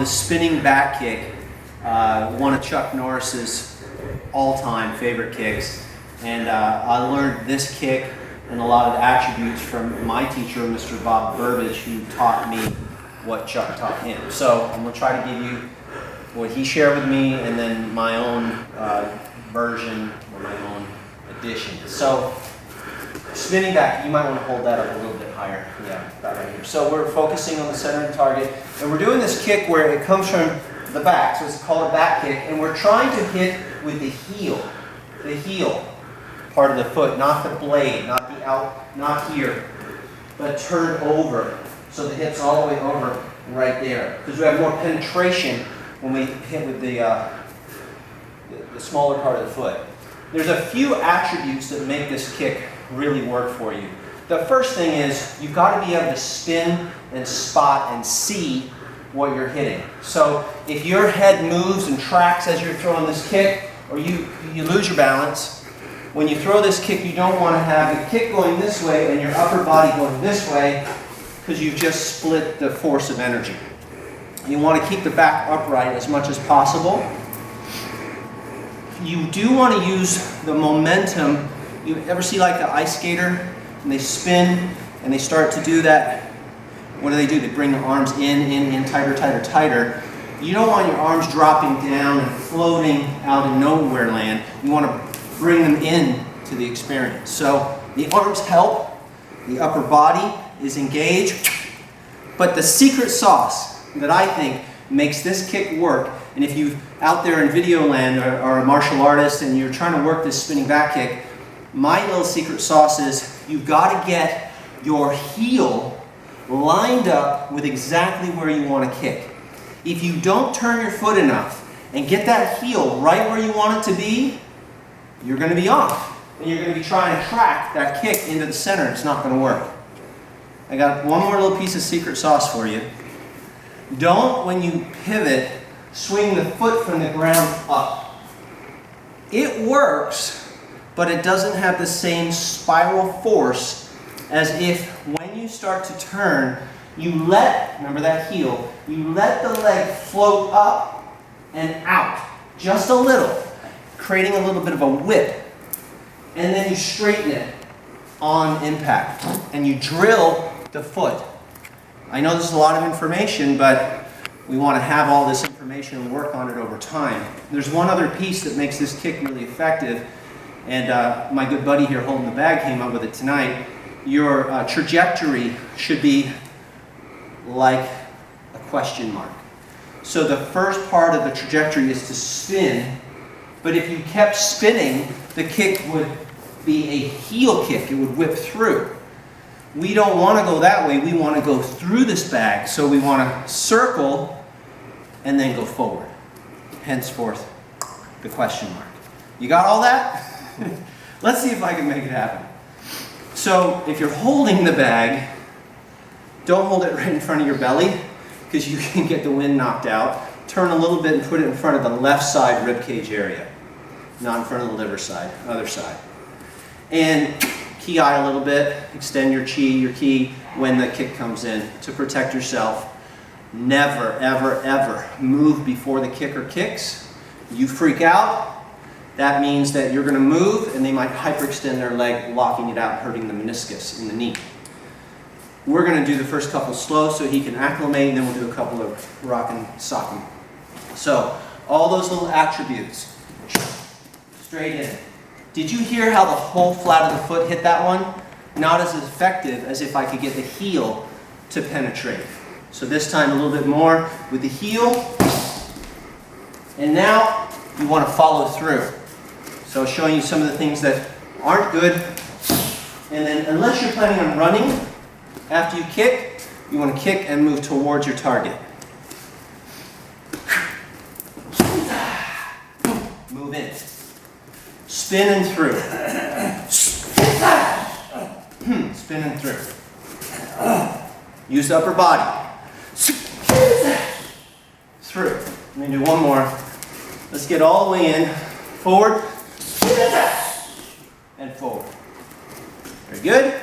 the spinning back kick, one of Chuck Norris's all-time favorite kicks. And I learned this kick and a lot of the attributes from my teacher, Mr. Bob Burbage, who taught me what Chuck taught him. So I'm going to try to give you what he shared with me and then my own version or my own addition. So spinning back, you might want to hold that up a little bit higher. Yeah, about right here. So we're focusing on the center of the target. And we're doing this kick where it comes from the back. So it's called a back kick. And we're trying to hit with the heel part of the foot, not the blade, not the out, not here, but turn over. So the hip's all the way over right there. Because we have more penetration when we hit with the smaller part of the foot. There's a few attributes that make this kick really work for you. The first thing is you've got to be able to spin and spot and see what you're hitting. So if your head moves and tracks as you're throwing this kick, or you lose your balance, when you throw this kick, you don't want to have the kick going this way and your upper body going this way, because you've just split the force of energy. You want to keep the back upright as much as possible. You do want to use the momentum. You ever see like the ice skater and they spin and they start to do that? What do? They bring their arms in, tighter, tighter, tighter. You don't want your arms dropping down and floating out in nowhere land. You want to bring them in to the experience. So the arms help, the upper body is engaged, but the secret sauce that I think makes this kick work, and if you're out there in video land or are a martial artist and you're trying to work this spinning back kick, my little secret sauce is you've got to get your heel lined up with exactly where you want to kick. If you don't turn your foot enough and get that heel right where you want it to be, you're going to be off. And you're going to be trying to track that kick into the center. It's not going to work. I got one more little piece of secret sauce for you. Don't, when you pivot, swing the foot from the ground up. It works, but it doesn't have the same spiral force as if when you start to turn, you let, remember that heel, you let the leg float up and out just a little, creating a little bit of a whip, and then you straighten it on impact, and you drill the foot. I know this is a lot of information, but we want to have all this information and work on it over time. There's one other piece that makes this kick really effective, and my good buddy here holding the bag came up with it tonight. Your trajectory should be like a question mark. So the first part of the trajectory is to spin, but if you kept spinning, the kick would be a heel kick. It would whip through. We don't want to go that way. We want to go through this bag. So we want to circle and then go forward. Henceforth, the question mark. You got all that? Let's see if I can make it happen. So if you're holding the bag, don't hold it right in front of your belly because you can get the wind knocked out. Turn a little bit and put it in front of the left side ribcage area. Not in front of the liver side, other side. And key eye a little bit, extend your ki when the kick comes in to protect yourself. Never, ever, ever move before the kicker kicks. You freak out, that means that you're going to move and they might hyperextend their leg, locking it out, hurting the meniscus in the knee. We're going to do the first couple slow so he can acclimate, and then we'll do a couple of rockin' sockin'. So, all those little attributes. Straight in. Did you hear how the whole flat of the foot hit that one? Not as effective as if I could get the heel to penetrate. So this time a little bit more with the heel. And now you want to follow through. So showing you some of the things that aren't good. And then unless you're planning on running after you kick, you want to kick and move towards your target. Move in. Spin and through. Spin and through. Use the upper body. Through. Let me do one more. Let's get all the way in. Forward. And forward. Very good.